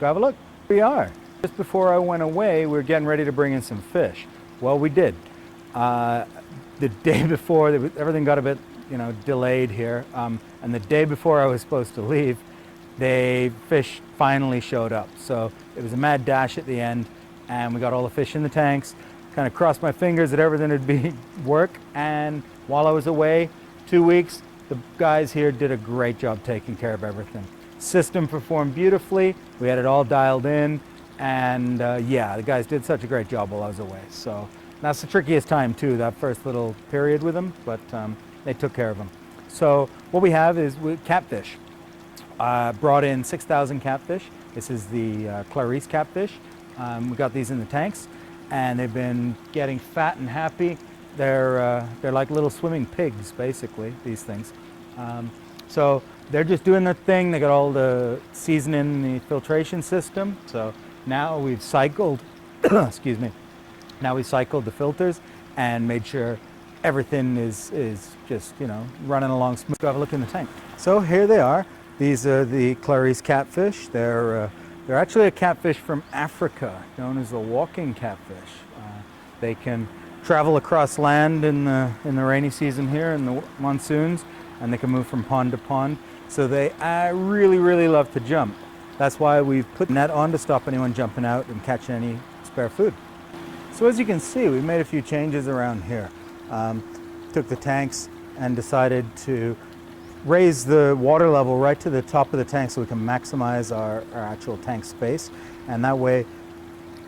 Have a look. We are. Just before I went away, we were getting ready to bring in some fish. Well, we did. The day before, everything got a bit, delayed here. And the day before I was supposed to leave, fish finally showed up. So it was a mad dash at the end, and we got all the fish in the tanks. Kind of crossed my fingers that everything would work. And while I was away, 2 weeks, the guys here did a great job taking care of everything. System performed beautifully. We had it all dialed in, and the guys did such a great job while I was away. So that's the trickiest time too, that first little period with them, but they took care of them. So what we have is catfish. Brought in 6,000 catfish. This is the Clarice catfish. We got these in the tanks, and they've been getting fat and happy. They're like little swimming pigs, basically, these things. So they're just doing their thing. They got all the seasoning in the filtration system. So now we've cycled, excuse me, now we cycled the filters and made sure everything is just, running along smooth. Let's go have a look in the tank. So here they are. These are the Clarice catfish. They're actually a catfish from Africa, known as the walking catfish. They can travel across land in the rainy season here, in the monsoons, and they can move from pond to pond. So they really, really love to jump. That's why we've put a net on to stop anyone jumping out and catching any spare food. So as you can see, we made a few changes around here. Took the tanks and decided to raise the water level right to the top of the tank so we can maximize our actual tank space. And that way,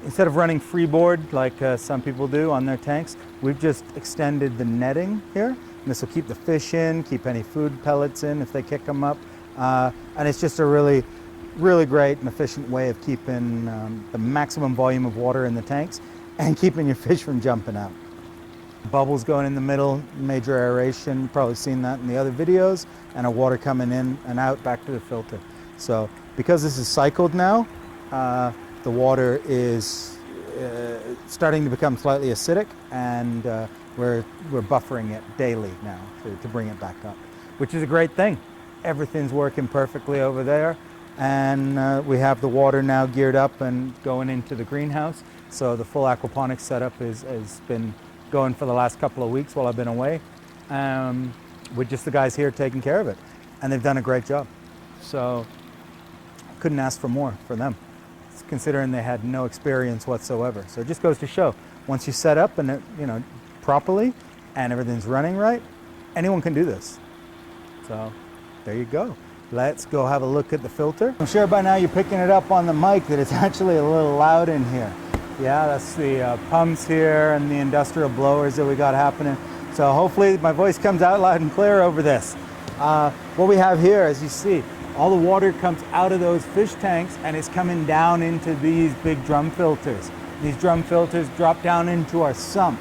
instead of running freeboard like some people do on their tanks, we've just extended the netting here. And this will keep the fish in, keep any food pellets in if they kick them up. And it's just a really, really great and efficient way of keeping the maximum volume of water in the tanks and keeping your fish from jumping out. Bubbles going in the middle, major aeration, you've probably seen that in the other videos, and our water coming in and out back to the filter. So because this is cycled now, the water is starting to become slightly acidic, and we're buffering it daily now to bring it back up, which is a great thing. Everything's working perfectly over there, and we have the water now geared up and going into the greenhouse. So the full aquaponics setup has been going for the last couple of weeks while I've been away, with just the guys here taking care of it, and they've done a great job. So couldn't ask for more for them, considering they had no experience whatsoever. So it just goes to show, once you set up and properly and everything's running right, anyone can do this. So there you go. Let's go have a look at the filter. I'm sure by now you're picking it up on the mic that it's actually a little loud in here. Yeah, that's the pumps here and the industrial blowers that we got happening. So hopefully my voice comes out loud and clear over this. What we have here, as you see, all the water comes out of those fish tanks and it's coming down into these big drum filters. These drum filters drop down into our sump.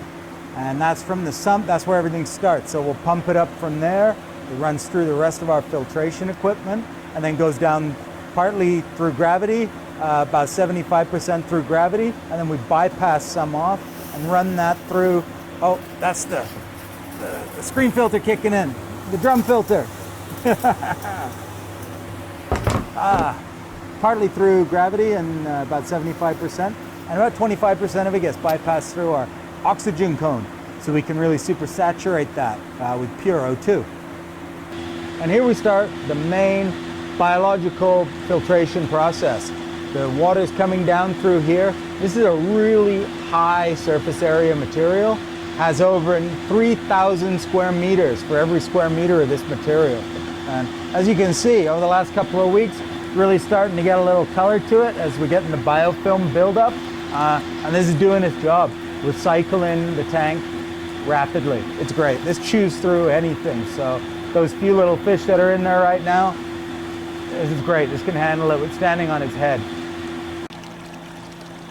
And that's from the sump, that's where everything starts. So we'll pump it up from there. It runs through the rest of our filtration equipment and then goes down partly through gravity, about 75% through gravity, and then we bypass some off and run that through. Oh, that's the screen filter kicking in, the drum filter. Partly through gravity and about 75%, and about 25% of it gets bypassed through our oxygen cone, so we can really super saturate that with pure O2. And here we start the main biological filtration process. The water is coming down through here. This is a really high surface area material. Has over 3,000 square meters for every square meter of this material. And as you can see, over the last couple of weeks, really starting to get a little color to it as we get in the biofilm buildup. And this is doing its job. We're cycling the tank rapidly. It's great. This chews through anything. So those few little fish that are in there right now, this is great. This can handle it with standing on its head.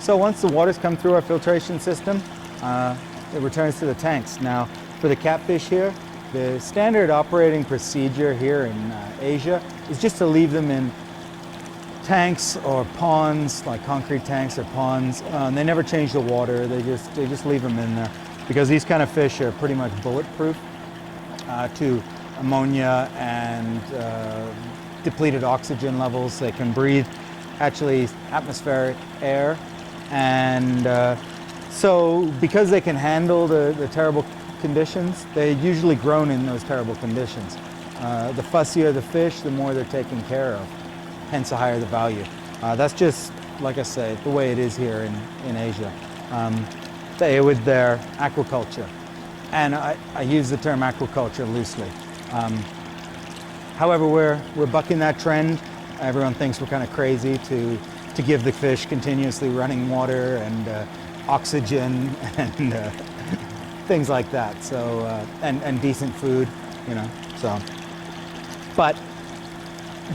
So once the water's come through our filtration system, it returns to the tanks. Now, for the catfish here, the standard operating procedure here in Asia is just to leave them in tanks or ponds, like concrete tanks or ponds. They never change the water. They just leave them in there because these kind of fish are pretty much bulletproof to ammonia and depleted oxygen levels. They can breathe actually atmospheric air. And so because they can handle the terrible conditions, they're usually grown in those terrible conditions. The fussier the fish, the more they're taken care of, hence the higher the value. That's just, like I say, the way it is here in Asia. With their aquaculture. And I use the term aquaculture loosely. However, we're bucking that trend. Everyone thinks we're kind of crazy to give the fish continuously running water and oxygen and things like that. So and decent food, you know. So, but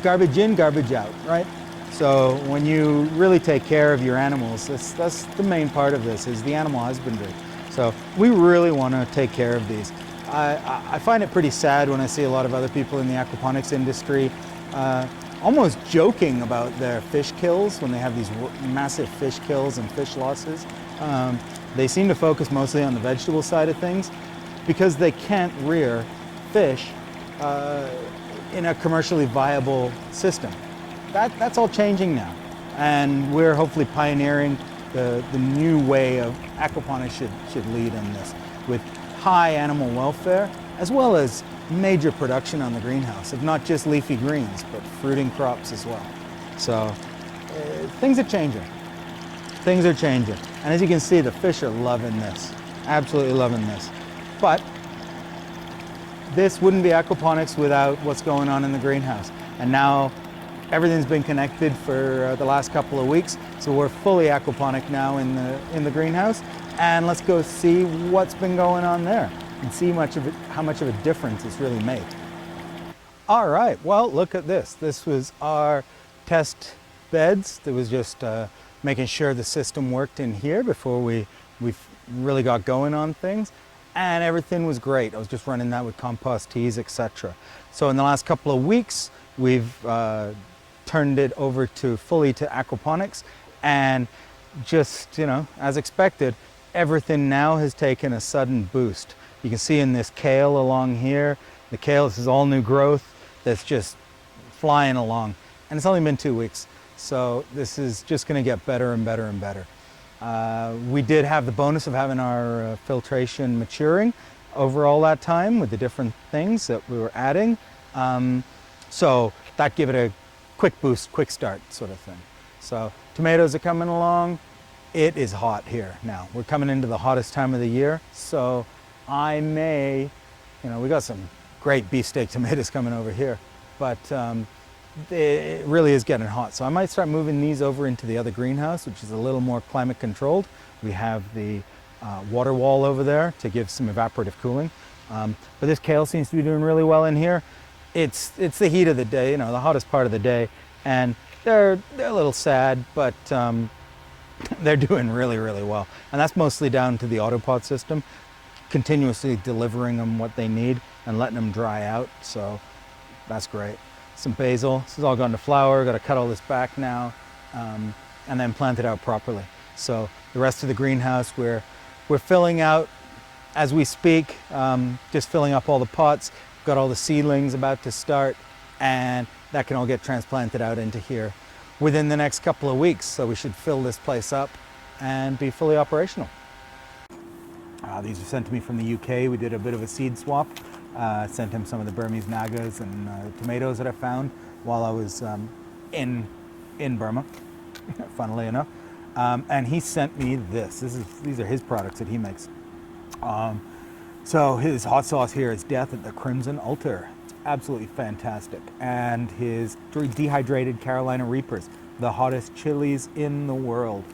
garbage in, garbage out, right? So when you really take care of your animals, that's the main part of this, is the animal husbandry. So we really want to take care of these. I find it pretty sad when I see a lot of other people in the aquaponics industry almost joking about their fish kills when they have these massive fish kills and fish losses. They seem to focus mostly on the vegetable side of things because they can't rear fish in a commercially viable system. That's all changing now, and we're hopefully pioneering the new way of aquaponics should lead in this, with high animal welfare as well as major production on the greenhouse of not just leafy greens but fruiting crops as well. So things are changing. Things are changing, and as you can see, the fish are loving this, absolutely loving this. But this wouldn't be aquaponics without what's going on in the greenhouse, and now everything's been connected for the last couple of weeks, so we're fully aquaponic now in the greenhouse. And let's go see what's been going on there and see how much of a difference it's really made. All right, well, look at this. This was our test beds. That was just making sure the system worked in here before we really got going on things. And everything was great. I was just running that with compost teas, etc. So in the last couple of weeks, we've turned it over fully to aquaponics, and just, you know, as expected, everything now has taken a sudden boost. You can see in this kale along here, the kale, this is all new growth that's just flying along, and it's only been 2 weeks. So this is just going to get better and better and better. We did have the bonus of having our filtration maturing over all that time with the different things that we were adding. So that gave it a quick boost, quick start sort of thing. So tomatoes are coming along. It is hot here now. We're coming into the hottest time of the year. So I may, you know, we got some great beefsteak tomatoes coming over here, but it really is getting hot. So I might start moving these over into the other greenhouse, which is a little more climate controlled. We have the water wall over there to give some evaporative cooling. But this kale seems to be doing really well in here. It's the heat of the day, you know, the hottest part of the day, and they're a little sad, but they're doing really, really well. And that's mostly down to the autopod system, continuously delivering them what they need and letting them dry out. So that's great. Some basil. This has all gone to flower. Got to cut all this back now, and then plant it out properly. So the rest of the greenhouse, we're filling out as we speak, just filling up all the pots. Got all the seedlings about to start, and that can all get transplanted out into here within the next couple of weeks. So we should fill this place up and be fully operational. These were sent to me from the UK. We did a bit of a seed swap. Sent him some of the Burmese nagas and tomatoes that I found while I was in Burma, funnily enough. And he sent me this. These are his products that he makes. So his hot sauce here is Death at the Crimson Altar. It's absolutely fantastic. And his dehydrated Carolina Reapers, the hottest chilies in the world.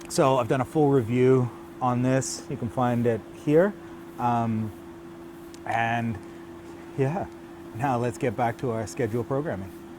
So I've done a full review on this. You can find it here. And yeah, now let's get back to our scheduled programming.